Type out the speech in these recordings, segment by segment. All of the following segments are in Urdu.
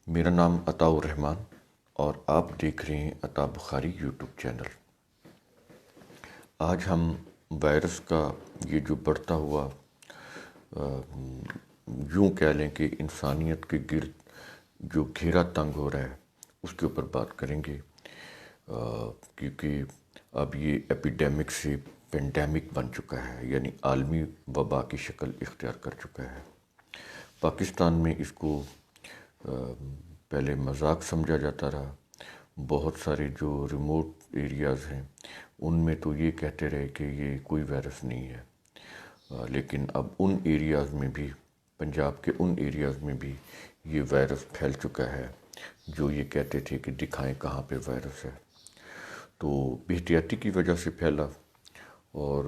میرا نام عطاء الرحمان اور آپ دیکھ رہے ہیں عطاء بخاری یوٹیوب چینل۔ آج ہم وائرس کا یہ جو بڑھتا ہوا یوں کہہ لیں کہ انسانیت کے گرد جو گھیرا تنگ ہو رہا ہے اس کے اوپر بات کریں گے، کیونکہ اب یہ ایپیڈیمک سے پینڈیمک بن چکا ہے، یعنی عالمی وبا کی شکل اختیار کر چکا ہے۔ پاکستان میں اس کو پہلے مذاق سمجھا جاتا رہا۔ بہت سارے جو ریموٹ ایریاز ہیں ان میں تو یہ کہتے رہے کہ یہ کوئی وائرس نہیں ہے، لیکن اب ان ایریاز میں بھی، پنجاب کے ان ایریاز میں بھی یہ وائرس پھیل چکا ہے جو یہ کہتے تھے کہ دکھائیں کہاں پہ وائرس ہے۔ تو بے احتیاطی کی وجہ سے پھیلا، اور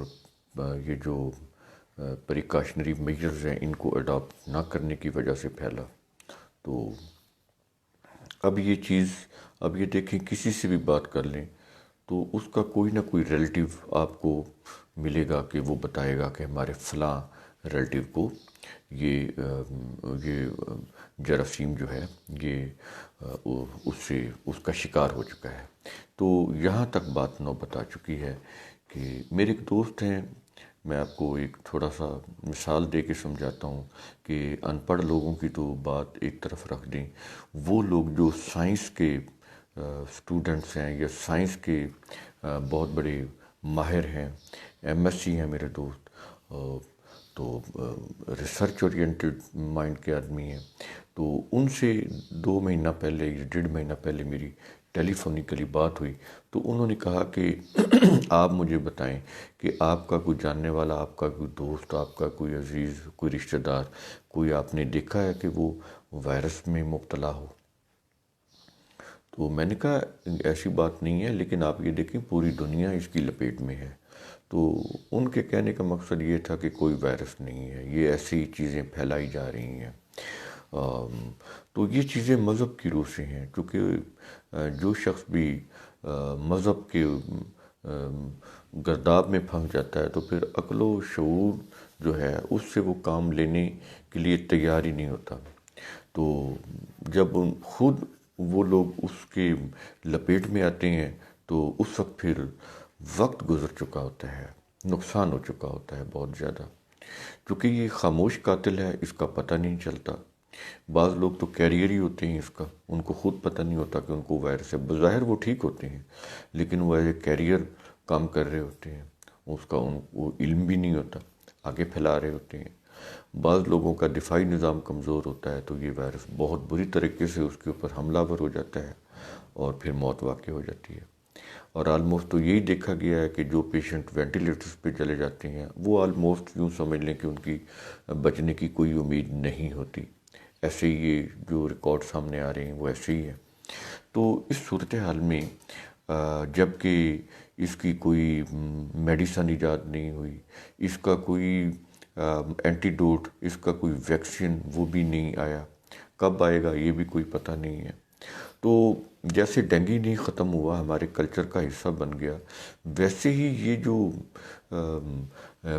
یہ جو پریکاشنری میجرز ہیں ان کو اڈاپٹ نہ کرنے کی وجہ سے پھیلا۔ تو اب یہ دیکھیں، کسی سے بھی بات کر لیں تو اس کا کوئی نہ کوئی ریلیٹیو آپ کو ملے گا کہ وہ بتائے گا کہ ہمارے فلاں ریلیٹیو کو یہ جراثیم جو ہے یہ اس کا شکار ہو چکا ہے۔ تو یہاں تک بات نوبت آ چکی ہے کہ میرے ایک دوست ہیں، میں آپ کو ایک تھوڑا سا مثال دے کے سمجھاتا ہوں کہ ان پڑھ لوگوں کی تو بات ایک طرف رکھ دیں، وہ لوگ جو سائنس کے اسٹوڈنٹس ہیں یا سائنس کے بہت بڑے ماہر ہیں، ایم ایس سی ہیں میرے دوست، تو ریسرچ اورینٹڈ مائنڈ کے آدمی ہیں۔ تو ان سے 2 مہینہ پہلے یا 1.5 مہینہ پہلے میری ٹیلی فونیکلی بات ہوئی، تو انہوں نے کہا کہ آپ مجھے بتائیں کہ آپ کا کوئی جاننے والا، آپ کا کوئی دوست، آپ کا کوئی عزیز، کوئی رشتہ دار، کوئی آپ نے دیکھا ہے کہ وہ وائرس میں مبتلا ہو؟ تو میں نے کہا ایسی بات نہیں ہے، لیکن آپ یہ دیکھیں پوری دنیا اس کی لپیٹ میں ہے۔ تو ان کے کہنے کا مقصد یہ تھا کہ کوئی وائرس نہیں ہے، یہ ایسی چیزیں پھیلائی جا رہی ہیں۔ تو یہ چیزیں مذہب کی روح سے ہیں، کیونکہ جو شخص بھی مذہب کے گرداب میں پھنس جاتا ہے تو پھر عقل و شعور جو ہے اس سے وہ کام لینے کے لیے تیار ہی نہیں ہوتا۔ تو جب خود وہ لوگ اس کے لپیٹ میں آتے ہیں تو اس وقت پھر وقت گزر چکا ہوتا ہے، نقصان ہو چکا ہوتا ہے بہت زیادہ، کیونکہ یہ خاموش قاتل ہے، اس کا پتہ نہیں چلتا۔ بعض لوگ تو کیریئر ہی ہوتے ہیں اس کا، ان کو خود پتہ نہیں ہوتا کہ ان کو وائرس ہے، بظاہر وہ ٹھیک ہوتے ہیں لیکن وہ ایز اے کیریئر کام کر رہے ہوتے ہیں، اس کا وہ علم بھی نہیں ہوتا، آگے پھیلا رہے ہوتے ہیں۔ بعض لوگوں کا دفاعی نظام کمزور ہوتا ہے تو یہ وائرس بہت بری طریقے سے اس کے اوپر حملہ آور ہو جاتا ہے اور پھر موت واقع ہو جاتی ہے۔ اور آلموسٹ تو یہی دیکھا گیا ہے کہ جو پیشنٹ وینٹیلیٹرز پہ چلے جاتے ہیں وہ آلموسٹ یوں سمجھ لیں کہ ان کی بچنے کی کوئی امید نہیں ہوتی۔ ایسے ہی یہ جو ریکارڈ سامنے آ رہے ہیں وہ ایسے ہی ہے۔ تو اس صورتحال میں جب کہ اس کی کوئی میڈیسن ایجاد نہیں ہوئی، اس کا کوئی اینٹیڈوٹ، اس کا کوئی ویکسین وہ بھی نہیں آیا، کب آئے گا یہ بھی کوئی پتہ نہیں ہے۔ تو جیسے ڈینگی نہیں ختم ہوا، ہمارے کلچر کا حصہ بن گیا، ویسے ہی یہ جو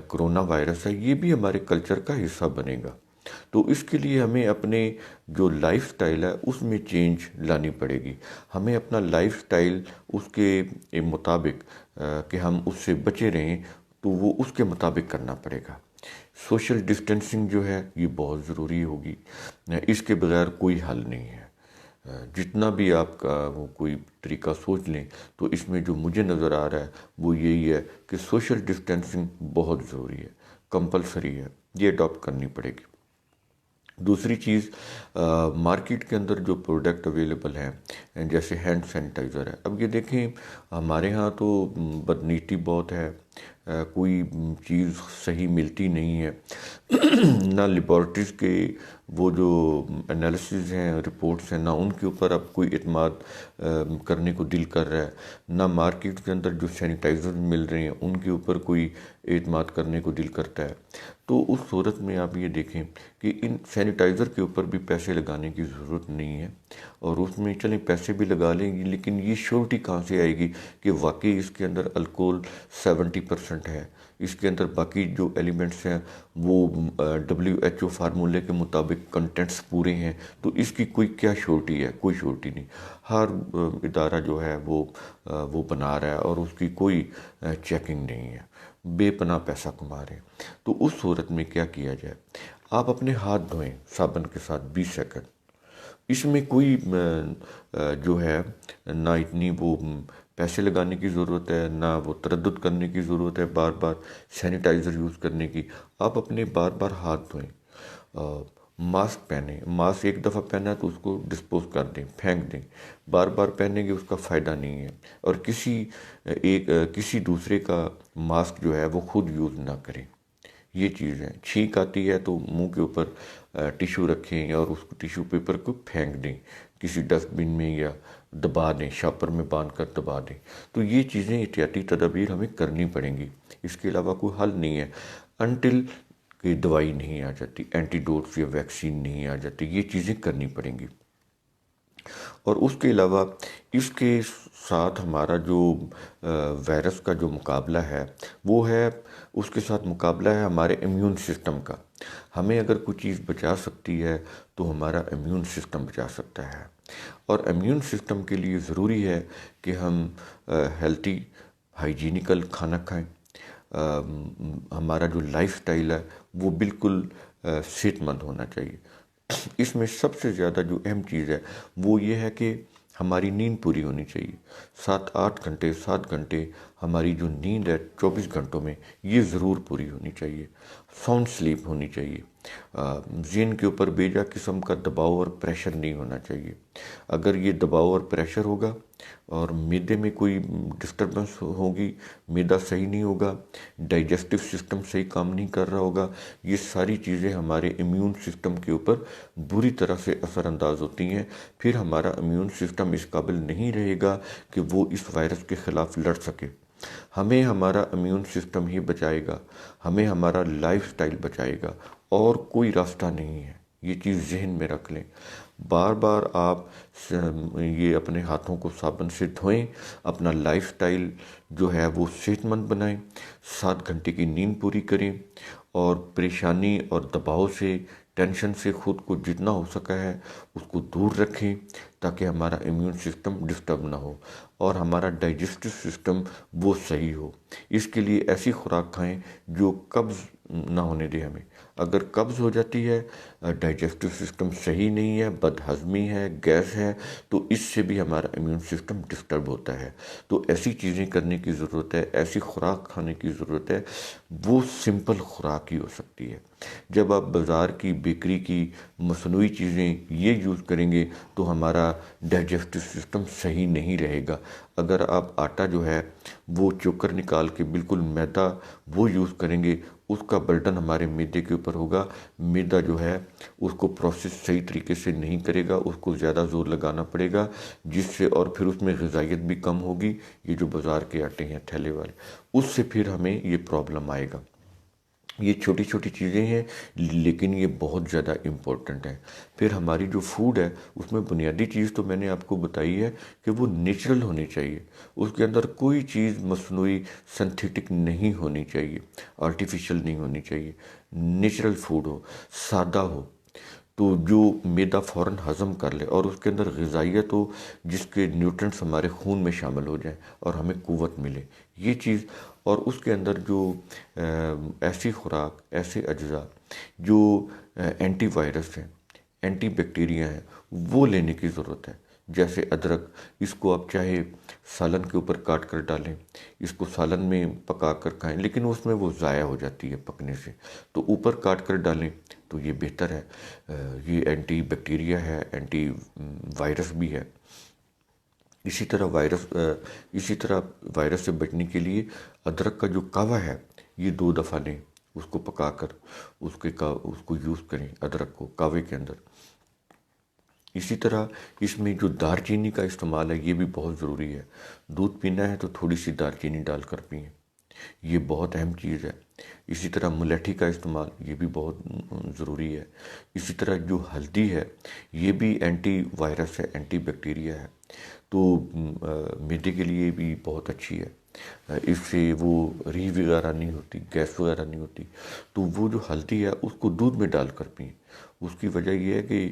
کرونا وائرس ہے یہ بھی ہمارے کلچر کا حصہ بنے گا۔ تو اس کے لیے ہمیں اپنے جو لائف سٹائل ہے اس میں چینج لانی پڑے گی۔ ہمیں اپنا لائف سٹائل اس کے مطابق کہ ہم اس سے بچے رہیں تو وہ اس کے مطابق کرنا پڑے گا۔ سوشل ڈسٹینسنگ جو ہے یہ بہت ضروری ہوگی، اس کے بغیر کوئی حل نہیں ہے۔ جتنا بھی آپ کا کوئی طریقہ سوچ لیں تو اس میں جو مجھے نظر آ رہا ہے وہ یہی ہے کہ سوشل ڈسٹینسنگ بہت ضروری ہے، کمپلسری ہے، یہ اڈاپٹ کرنی پڑے گی۔ دوسری چیز، مارکیٹ کے اندر جو پروڈکٹ اویلیبل ہیں جیسے ہینڈ سینیٹائزر ہے، اب یہ دیکھیں ہمارے ہاں تو بدنیتی بہت ہے، کوئی چیز صحیح ملتی نہیں ہے، نہ لیبارٹریز کے وہ جو انالیسز ہیں، رپورٹس ہیں، نہ ان کے اوپر اب کوئی اعتماد کرنے کو دل کر رہا ہے، نہ مارکیٹ کے اندر جو سینیٹائزر مل رہے ہیں ان کے اوپر کوئی اعتماد کرنے کو دل کرتا ہے۔ تو اس صورت میں آپ یہ دیکھیں کہ ان سینیٹائزر کے اوپر بھی پیسے لگانے کی ضرورت نہیں ہے، اور اس میں چلیں پیسے بھی لگا لیں گے لیکن یہ شیورٹی کہاں سے آئے گی کہ واقعی اس کے اندر الکوہل 70 3% ہے، اس کے اندر باقی جو ایلیمنٹس ہیں وہ WHO فارمولے کے مطابق کنٹینٹس پورے ہیں، تو اس کی کوئی کیا شورٹی ہے؟ کوئی شورٹی نہیں۔ ہر ادارہ جو ہے وہ بنا رہا ہے اور اس کی کوئی چیکنگ نہیں ہے، بے پناہ پیسہ کما رہے ہیں۔ تو اس صورت میں کیا کیا جائے؟ آپ اپنے ہاتھ دھوئیں صابن کے ساتھ 20 سیکنڈ، اس میں کوئی جو ہے نہ اتنی وہ پیسے لگانے کی ضرورت ہے، نہ وہ تردد کرنے کی ضرورت ہے بار بار سینیٹائزر یوز کرنے کی۔ آپ اپنے بار بار ہاتھ دھوئیں۔ ماسک پہنیں، ماسک ایک دفعہ پہنا تو اس کو ڈسپوز کر دیں، پھینک دیں، بار بار پہنیں گے اس کا فائدہ نہیں ہے۔ اور کسی دوسرے کا ماسک جو ہے وہ خود یوز نہ کریں۔ یہ چیز ہے، چھینک آتی ہے تو منہ کے اوپر ٹیشو رکھیں اور اس ٹیشو پیپر کو پھینک دیں کسی ڈسٹ بن میں یا دبا دیں، شاپر میں باندھ کر دبا دیں۔ تو یہ چیزیں احتیاطی تدابیر ہمیں کرنی پڑیں گی، اس کے علاوہ کوئی حل نہیں ہے انٹل کہ دوائی نہیں آ جاتی، اینٹی ڈوٹس یا ویکسین نہیں آ جاتی، یہ چیزیں کرنی پڑیں گی۔ اور اس کے علاوہ اس کے ساتھ ہمارا جو وائرس کا جو مقابلہ ہے وہ ہے، اس کے ساتھ مقابلہ ہے ہمارے امیون سسٹم کا۔ ہمیں اگر کوئی چیز بچا سکتی ہے تو ہمارا امیون سسٹم بچا سکتا ہے، اور امیون سسٹم کے لیے ضروری ہے کہ ہم ہیلتھی ہائیجینیکل کھانا کھائیں۔ ہمارا جو لائف سٹائل ہے وہ بالکل صحت مند ہونا چاہیے۔ اس میں سب سے زیادہ جو اہم چیز ہے وہ یہ ہے کہ ہماری نیند پوری ہونی چاہیے۔ 7 گھنٹے ہماری جو نیند ہے 24 گھنٹوں میں یہ ضرور پوری ہونی چاہیے، ساؤنڈ سلیپ ہونی چاہیے۔ ذہن کے اوپر بیجا قسم کا دباؤ اور پریشر نہیں ہونا چاہیے۔ اگر یہ دباؤ اور پریشر ہوگا اور معدے میں کوئی ڈسٹربنس ہوگی، معدہ صحیح نہیں ہوگا، ڈائجسٹو سسٹم صحیح کام نہیں کر رہا ہوگا، یہ ساری چیزیں ہمارے امیون سسٹم کے اوپر بری طرح سے اثر انداز ہوتی ہیں۔ پھر ہمارا امیون سسٹم اس قابل نہیں رہے گا کہ وہ اس وائرس کے خلاف لڑ سکے۔ ہمیں ہمارا امیون سسٹم ہی بچائے گا، ہمیں ہمارا لائف سٹائل بچائے گا، اور کوئی راستہ نہیں ہے۔ یہ چیز ذہن میں رکھ لیں۔ بار بار آپ یہ اپنے ہاتھوں کو صابن سے دھوئیں، اپنا لائف سٹائل جو ہے وہ صحت مند بنائیں، 7 گھنٹے کی نیند پوری کریں، اور پریشانی اور دباؤ سے، ٹینشن سے خود کو جتنا ہو سکا ہے اس کو دور رکھیں تاکہ ہمارا امیون سسٹم ڈسٹرب نہ ہو اور ہمارا ڈائجسٹو سسٹم وہ صحیح ہو۔ اس کے لیے ایسی خوراک کھائیں جو قبض نہ ہونے دے ہمیں۔ اگر قبض ہو جاتی ہے، ڈائجسٹو سسٹم صحیح نہیں ہے، بد ہضمی ہے، گیس ہے، تو اس سے بھی ہمارا امیون سسٹم ڈسٹرب ہوتا ہے۔ تو ایسی چیزیں کرنے کی ضرورت ہے، ایسی خوراک کھانے کی ضرورت ہے، وہ سمپل خوراک ہی ہو سکتی ہے۔ جب آپ بازار کی بیکری کی مصنوعی چیزیں یہ یوز کریں گے تو ہمارا ڈائجسٹو سسٹم صحیح نہیں رہے گا۔ اگر آپ آٹا جو ہے وہ چوکر نکال کے بالکل میدا وہ یوز کریں گے، اس کا برڈن ہمارے معدے کے اوپر ہوگا۔ معدہ جو ہے اس کو پروسیس صحیح طریقے سے نہیں کرے گا، اس کو زیادہ زور لگانا پڑے گا، جس سے اور پھر اس میں غذائیت بھی کم ہوگی۔ یہ جو بازار کے آٹے ہیں ٹھیلے والے، اس سے پھر ہمیں یہ پرابلم آئے گا۔ یہ چھوٹی چھوٹی چیزیں ہیں لیکن یہ بہت زیادہ امپورٹنٹ ہیں۔ پھر ہماری جو فوڈ ہے اس میں بنیادی چیز تو میں نے آپ کو بتائی ہے کہ وہ نیچرل ہونی چاہیے، اس کے اندر کوئی چیز مصنوعی سنتھیٹک نہیں ہونی چاہیے، آرٹیفیشل نہیں ہونی چاہیے، نیچرل فوڈ ہو، سادہ ہو، تو جو معدہ فوراً ہضم کر لے اور اس کے اندر غذائیت ہو جس کے نیوٹرنٹس ہمارے خون میں شامل ہو جائیں اور ہمیں قوت ملے، یہ چیز۔ اور اس کے اندر جو ایسی خوراک، ایسے اجزاء جو اینٹی وائرس ہیں، اینٹی بیکٹیریا ہیں، وہ لینے کی ضرورت ہے۔ جیسے ادرک، اس کو آپ چاہے سالن کے اوپر کاٹ کر ڈالیں، اس کو سالن میں پکا کر کھائیں، لیکن اس میں وہ ضائع ہو جاتی ہے پکنے سے، تو اوپر کاٹ کر ڈالیں تو یہ بہتر ہے۔ یہ اینٹی بیکٹیریا ہے، اینٹی وائرس بھی ہے۔ اسی طرح وائرس سے بچنے کے لیے ادرک کا جو کہوہ ہے یہ 2 دفعہ لیں، اس کو پکا کر اس کو یوز کریں، ادرک کو کہوے کے اندر۔ اسی طرح اس میں جو دار چینی کا استعمال ہے یہ بھی بہت ضروری ہے۔ دودھ پینا ہے تو تھوڑی سی دار چینی ڈال کر پئیں، یہ بہت اہم چیز ہے۔ اسی طرح ملیٹھی کا استعمال یہ بھی بہت ضروری ہے۔ اسی طرح جو ہلدی ہے یہ بھی اینٹی وائرس ہے، اینٹی بیکٹیریا ہے، تو معدے کے لیے بھی بہت اچھی ہے۔ اس سے وہ ری وغیرہ نہیں ہوتی، گیس وغیرہ نہیں ہوتی۔ تو وہ جو ہلدی ہے اس کو دودھ میں ڈال کر پئیں۔ اس کی وجہ یہ ہے کہ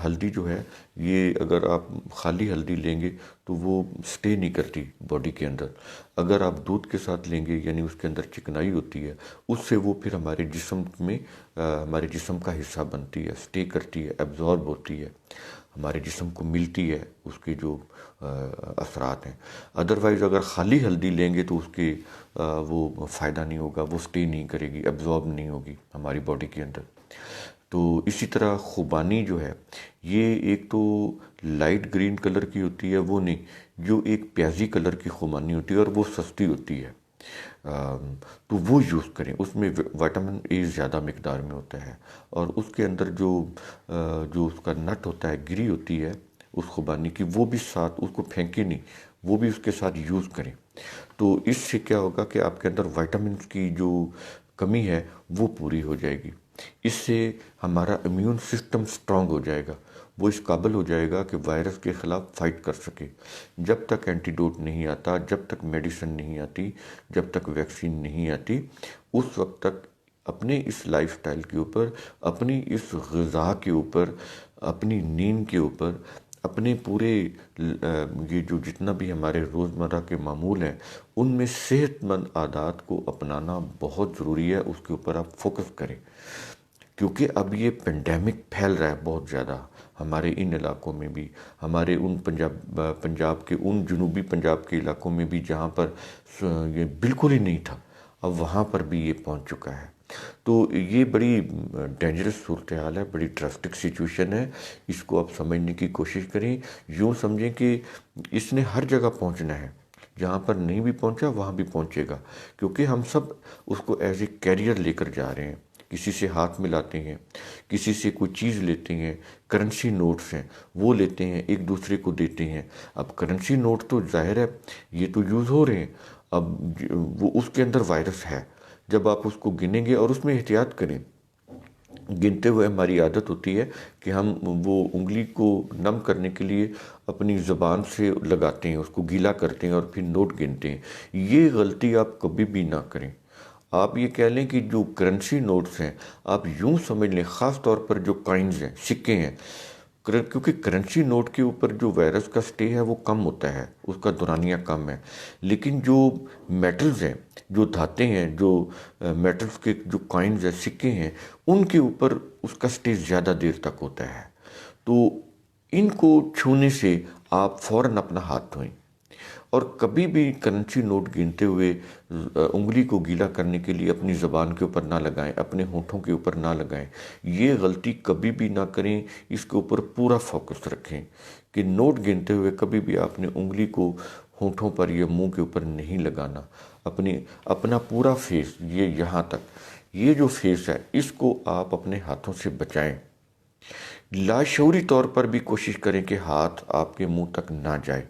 ہلدی جو ہے یہ اگر آپ خالی ہلدی لیں گے تو وہ سٹے نہیں کرتی باڈی کے اندر۔ اگر آپ دودھ کے ساتھ لیں گے یعنی اس کے اندر چکنائی ہوتی ہے، اس سے وہ پھر ہمارے جسم میں ہمارے جسم کا حصہ بنتی ہے، سٹے کرتی ہے، ایبزارب ہوتی ہے، ہمارے جسم کو ملتی ہے اس کے جو اثرات ہیں۔ ادروائز اگر خالی ہلدی لیں گے تو اس کے وہ فائدہ نہیں ہوگا، وہ سٹے نہیں کرے گی، ایبزارب نہیں ہوگی ہماری باڈی کے اندر۔ تو اسی طرح خوبانی جو ہے یہ ایک تو لائٹ گرین کلر کی ہوتی ہے، وہ نہیں، جو ایک پیازی کلر کی خوبانی ہوتی ہے اور وہ سستی ہوتی ہے، تو وہ یوز کریں۔ اس میں وٹامن اے زیادہ مقدار میں ہوتا ہے، اور اس کے اندر جو اس کا نٹ ہوتا ہے، گری ہوتی ہے اس خوبانی کی، وہ بھی ساتھ، اس کو پھینکیں نہیں، وہ بھی اس کے ساتھ یوز کریں۔ تو اس سے کیا ہوگا کہ آپ کے اندر وائٹامنس کی جو کمی ہے وہ پوری ہو جائے گی۔ اس سے ہمارا امیون سسٹم سٹرونگ ہو جائے گا، وہ اس قابل ہو جائے گا کہ وائرس کے خلاف فائٹ کر سکے۔ جب تک اینٹی ڈوٹ نہیں آتا، جب تک میڈیسن نہیں آتی، جب تک ویکسین نہیں آتی، اس وقت تک اپنے اس لائف سٹائل کے اوپر، اپنی اس غذا کے اوپر، اپنی نیند کے اوپر، اپنے پورے یہ جو جتنا بھی ہمارے روزمرہ کے معمول ہیں ان میں صحت مند عادات کو اپنانا بہت ضروری ہے۔ اس کے اوپر آپ فوکس کریں، کیونکہ اب یہ پینڈیمک پھیل رہا ہے بہت زیادہ ہمارے ان علاقوں میں بھی، ہمارے ان پنجاب کے ان جنوبی پنجاب کے علاقوں میں بھی جہاں پر یہ بالکل ہی نہیں تھا، اب وہاں پر بھی یہ پہنچ چکا ہے۔ تو یہ بڑی ڈینجرس صورتحال ہے، بڑی ڈراسٹک سچویشن ہے۔ اس کو آپ سمجھنے کی کوشش کریں، یوں سمجھیں کہ اس نے ہر جگہ پہنچنا ہے، جہاں پر نہیں بھی پہنچا وہاں بھی پہنچے گا، کیونکہ ہم سب اس کو ایز اے کیریئر لے کر جا رہے ہیں۔ کسی سے ہاتھ ملاتے ہیں، کسی سے کوئی چیز لیتے ہیں، کرنسی نوٹس ہیں وہ لیتے ہیں، ایک دوسرے کو دیتے ہیں۔ اب کرنسی نوٹ تو ظاہر ہے یہ تو یوز ہو رہے ہیں، اب وہ اس کے اندر وائرس ہے۔ جب آپ اس کو گنیں گے، اور اس میں احتیاط کریں، گنتے ہوئے ہماری عادت ہوتی ہے کہ ہم وہ انگلی کو نم کرنے کے لیے اپنی زبان سے لگاتے ہیں، اس کو گیلا کرتے ہیں اور پھر نوٹ گنتے ہیں۔ یہ غلطی آپ کبھی بھی نہ کریں۔ آپ یہ کہہ لیں کہ جو کرنسی نوٹس ہیں، آپ یوں سمجھ لیں، خاص طور پر جو کائنز ہیں، سکے ہیں، کیونکہ کرنسی نوٹ کے اوپر جو وائرس کا سٹے ہے وہ کم ہوتا ہے، اس کا دورانیہ کم ہے، لیکن جو میٹلز ہیں، جو دھاتیں ہیں، جو میٹلز کے جو کائنز ہیں، سکے ہیں، ان کے اوپر اس کا سٹے زیادہ دیر تک ہوتا ہے۔ تو ان کو چھونے سے آپ فوراً اپنا ہاتھ دھوئیں، اور کبھی بھی کرنسی نوٹ گنتے ہوئے انگلی کو گیلا کرنے کے لیے اپنی زبان کے اوپر نہ لگائیں، اپنے ہونٹوں کے اوپر نہ لگائیں۔ یہ غلطی کبھی بھی نہ کریں، اس کے اوپر پورا فوکس رکھیں کہ نوٹ گنتے ہوئے کبھی بھی آپ نے انگلی کو ہونٹوں پر یا منہ کے اوپر نہیں لگانا۔ اپنا پورا فیس، یہ یہاں تک، یہ جو فیس ہے اس کو آپ اپنے ہاتھوں سے بچائیں۔ لاشعوری طور پر بھی کوشش کریں کہ ہاتھ آپ کے منہ تک نہ جائے،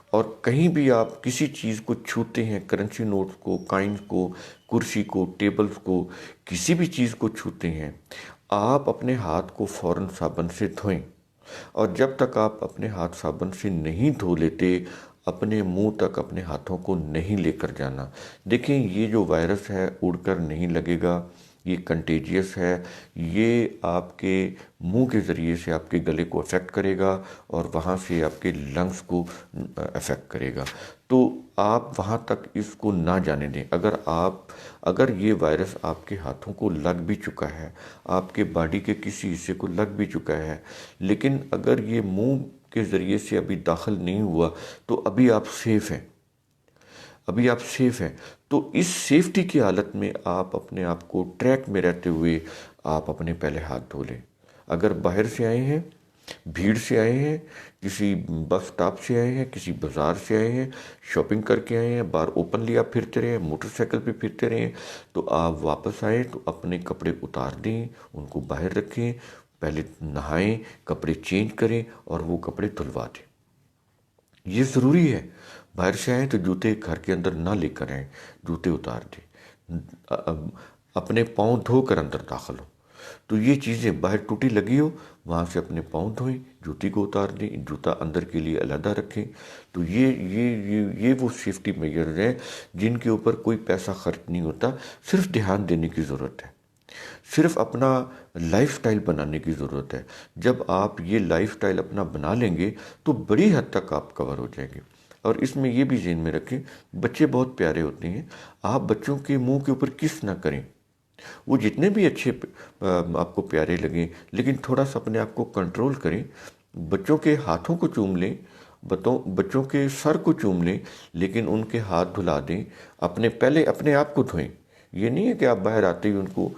اور کہیں بھی آپ کسی چیز کو چھوتے ہیں، کرنسی نوٹس کو، کائنز کو، کرسی کو، ٹیبلز کو، کسی بھی چیز کو چھوتے ہیں، آپ اپنے ہاتھ کو فوراً صابن سے دھوئیں، اور جب تک آپ اپنے ہاتھ صابن سے نہیں دھو لیتے، اپنے منہ تک اپنے ہاتھوں کو نہیں لے کر جانا۔ دیکھیں یہ جو وائرس ہے اڑ کر نہیں لگے گا، یہ کنٹیجیس ہے، یہ آپ کے منہ کے ذریعے سے آپ کے گلے کو افیکٹ کرے گا، اور وہاں سے آپ کے لنگز کو افیکٹ کرے گا۔ تو آپ وہاں تک اس کو نہ جانے دیں۔ اگر یہ وائرس آپ کے ہاتھوں کو لگ بھی چکا ہے، آپ کے باڈی کے کسی حصے کو لگ بھی چکا ہے، لیکن اگر یہ منہ کے ذریعے سے ابھی داخل نہیں ہوا تو ابھی آپ سیف ہیں، ابھی آپ سیف ہیں۔ تو اس سیفٹی کی حالت میں آپ اپنے آپ کو ٹریک میں رہتے ہوئے آپ اپنے پہلے ہاتھ دھو لیں۔ اگر باہر سے آئے ہیں، بھیڑ سے آئے ہیں، کسی بس سٹاپ سے آئے ہیں، کسی بازار سے آئے ہیں، شاپنگ کر کے آئے ہیں، باہر اوپنلی آپ پھرتے رہے ہیں، موٹر سائیکل پہ پھرتے رہے ہیں، تو آپ واپس آئیں تو اپنے کپڑے اتار دیں، ان کو باہر رکھیں، پہلے نہائیں، کپڑے چینج کریں اور وہ کپڑے دھلوا دیں۔ یہ ضروری ہے۔ باہر سے آئیں تو جوتے گھر کے اندر نہ لے کر آئیں، جوتے اتار دیں، اپنے پاؤں دھو کر اندر داخل ہو۔ تو یہ چیزیں باہر ٹوٹی لگی ہو، وہاں سے اپنے پاؤں دھوئیں، جوتی کو اتار دیں، جوتا اندر کے لیے علیحدہ رکھیں۔ تو یہ وہ سیفٹی میجرز ہیں جن کے اوپر کوئی پیسہ خرچ نہیں ہوتا، صرف دھیان دینے کی ضرورت ہے، صرف اپنا لائف سٹائل بنانے کی ضرورت ہے۔ جب آپ یہ لائف سٹائل اپنا بنا لیں گے تو بڑی حد تک آپ کور ہو جائیں گے۔ اور اس میں یہ بھی ذہن میں رکھیں، بچے بہت پیارے ہوتے ہیں، آپ بچوں کے منہ کے اوپر کس نہ کریں، وہ جتنے بھی اچھے آپ کو پیارے لگیں، لیکن تھوڑا سا اپنے آپ کو کنٹرول کریں۔ بچوں کے ہاتھوں کو چوم لیں، بچوں کے سر کو چوم لیں، لیکن ان کے ہاتھ دھلا دیں، پہلے اپنے آپ کو دھوئیں۔ یہ نہیں ہے کہ آپ باہر آتے ہی ان کو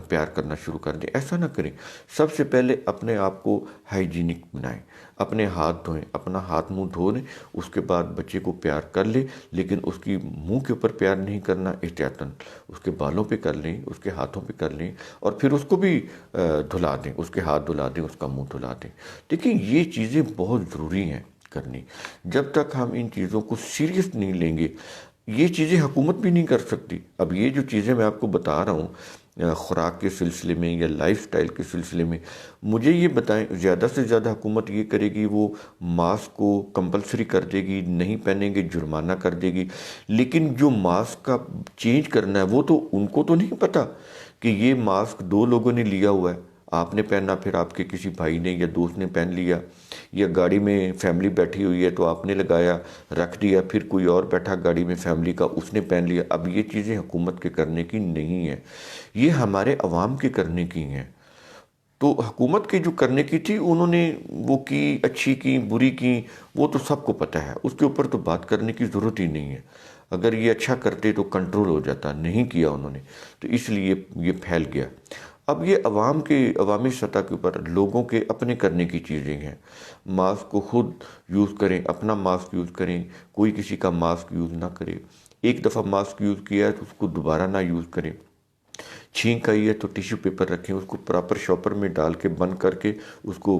پیار کرنا شروع کر دیں، ایسا نہ کریں۔ سب سے پہلے اپنے آپ کو ہائیجینک بنائیں، اپنے ہاتھ دھوئیں، اپنا ہاتھ منہ دھو لیں، اس کے بعد بچے کو پیار کر لیں، لیکن اس کی منہ کے اوپر پیار نہیں کرنا، احتیاطاً اس کے بالوں پہ کر لیں، اس کے ہاتھوں پہ کر لیں، اور پھر اس کو بھی دھلا دیں، اس کے ہاتھ دھلا دیں، اس کا منہ دھلا دیں۔ دیکھیں یہ چیزیں بہت ضروری ہیں کرنی۔ جب تک ہم ان چیزوں کو سیریس نہیں لیں گے، یہ چیزیں حکومت بھی نہیں کر سکتی۔ اب یہ جو چیزیں میں آپ کو بتا رہا ہوں خوراک کے سلسلے میں یا لائف سٹائل کے سلسلے میں، مجھے یہ بتائیں زیادہ سے زیادہ حکومت یہ کرے گی، وہ ماسک کو کمپلسری کر دے گی، نہیں پہنیں گے جرمانہ کر دے گی، لیکن جو ماسک کا چینج کرنا ہے وہ تو ان کو تو نہیں پتا کہ یہ ماسک دو لوگوں نے لیا ہوا ہے، آپ نے پہنا، پھر آپ کے کسی بھائی نے یا دوست نے پہن لیا، یا گاڑی میں فیملی بیٹھی ہوئی ہے تو آپ نے لگایا رکھ دیا، پھر کوئی اور بیٹھا گاڑی میں فیملی کا، اس نے پہن لیا۔ اب یہ چیزیں حکومت کے کرنے کی نہیں ہیں، یہ ہمارے عوام کے کرنے کی ہیں۔ تو حکومت کے جو کرنے کی تھی انہوں نے وہ کی، اچھی کی بری کی، وہ تو سب کو پتہ ہے، اس کے اوپر تو بات کرنے کی ضرورت ہی نہیں ہے۔ اگر یہ اچھا کرتے تو کنٹرول ہو جاتا، نہیں کیا انہوں نے، تو اس لیے یہ پھیل گیا۔ اب یہ عوامی سطح کے اوپر لوگوں کے اپنے کرنے کی چیزیں ہیں۔ ماسک کو خود یوز کریں، اپنا ماسک یوز کریں، کوئی کسی کا ماسک یوز نہ کرے۔ ایک دفعہ ماسک یوز کیا ہے تو اس کو دوبارہ نہ یوز کریں۔ چھینک آئی ہے تو ٹیشو پیپر رکھیں، اس کو پراپر شاپر میں ڈال کے بند کر کے اس کو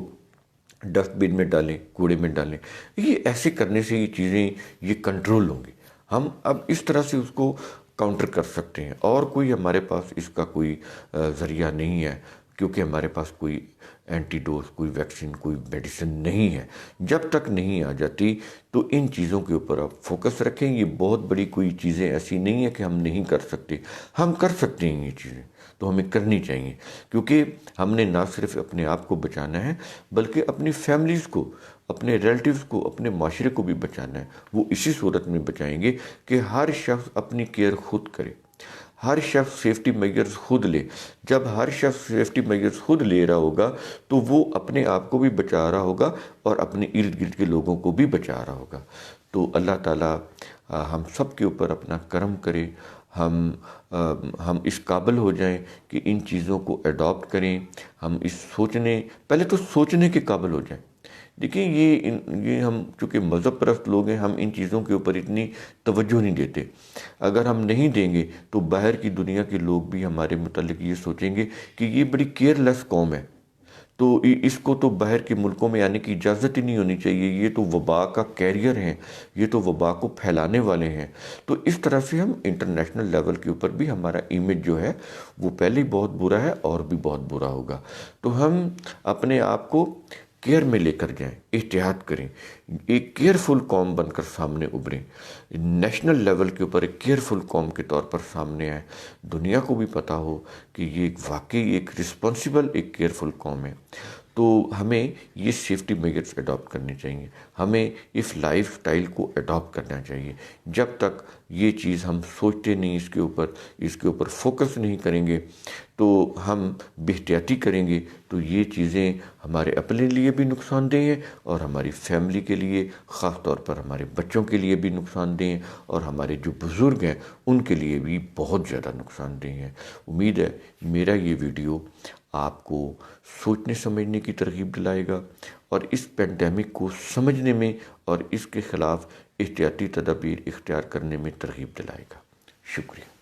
ڈسٹ بن میں ڈالیں، کوڑے میں ڈالیں۔ یہ ایسے کرنے سے یہ چیزیں یہ کنٹرول ہوں گی۔ ہم اب اس طرح سے اس کو کاؤنٹر کر سکتے ہیں، اور کوئی ہمارے پاس اس کا کوئی ذریعہ نہیں ہے، کیونکہ ہمارے پاس کوئی اینٹی ڈوز، کوئی ویکسین، کوئی میڈیسن نہیں ہے۔ جب تک نہیں آ جاتی تو ان چیزوں کے اوپر آپ فوکس رکھیں۔ یہ بہت بڑی کوئی چیزیں ایسی نہیں ہیں کہ ہم نہیں کر سکتے، ہم کر سکتے ہیں، یہ چیزیں تو ہمیں کرنی چاہیے، کیونکہ ہم نے نہ صرف اپنے آپ کو بچانا ہے بلکہ اپنی فیملیز کو، اپنے ریلیٹیوز کو، اپنے معاشرے کو بھی بچانا ہے۔ وہ اسی صورت میں بچائیں گے کہ ہر شخص اپنی کیئر خود کرے، ہر شخص سیفٹی میجرز خود لے۔ جب ہر شخص سیفٹی میجرز خود لے رہا ہوگا تو وہ اپنے آپ کو بھی بچا رہا ہوگا اور اپنے ارد گرد کے لوگوں کو بھی بچا رہا ہوگا۔ تو اللہ تعالیٰ ہم سب کے اوپر اپنا کرم کرے، ہم اس قابل ہو جائیں کہ ان چیزوں کو اڈاپٹ کریں، ہم پہلے تو سوچنے کے قابل ہو جائیں۔ دیکھیں یہ ہم چونکہ مذہب پرست لوگ ہیں، ہم ان چیزوں کے اوپر اتنی توجہ نہیں دیتے۔ اگر ہم نہیں دیں گے تو باہر کی دنیا کے لوگ بھی ہمارے متعلق یہ سوچیں گے کہ یہ بڑی کیئر لیس قوم ہے، تو اس کو تو باہر کے ملکوں میں آنے کی اجازت ہی نہیں ہونی چاہیے، یہ تو وبا کا کیریئر ہیں، یہ تو وبا کو پھیلانے والے ہیں۔ تو اس طرح سے ہم انٹرنیشنل لیول کے اوپر بھی ہمارا امیج جو ہے وہ پہلے ہی بہت برا ہے اور بھی بہت برا ہوگا۔ تو ہم اپنے آپ کو کیئر میں لے کر جائیں، احتیاط کریں، ایک کیئرفل قوم بن کر سامنے ابھریں، نیشنل لیول کے اوپر ایک کیئرفل قوم کے طور پر سامنے آئیں، دنیا کو بھی پتہ ہو کہ یہ واقعی ایک رسپانسیبل، ایک کیئرفل قوم ہے۔ تو ہمیں یہ سیفٹی میجرز اڈاپٹ کرنے چاہیے، ہمیں اس لائف سٹائل کو اڈاپٹ کرنا چاہیے۔ جب تک یہ چیز ہم سوچتے نہیں، اس کے اوپر فوکس نہیں کریں گے، تو ہم بے احتیاطی کریں گے تو یہ چیزیں ہمارے اپنے لیے بھی نقصان دہ ہیں اور ہماری فیملی کے لیے، خاص طور پر ہمارے بچوں کے لیے بھی نقصان دہ ہیں، اور ہمارے جو بزرگ ہیں ان کے لیے بھی بہت زیادہ نقصان دہ ہیں۔ امید ہے میرا یہ ویڈیو آپ کو سوچنے سمجھنے کی ترغیب دلائے گا، اور اس پینڈیمک کو سمجھنے میں اور اس کے خلاف احتیاطی تدابیر اختیار کرنے میں ترغیب دلائے گا۔ شکریہ۔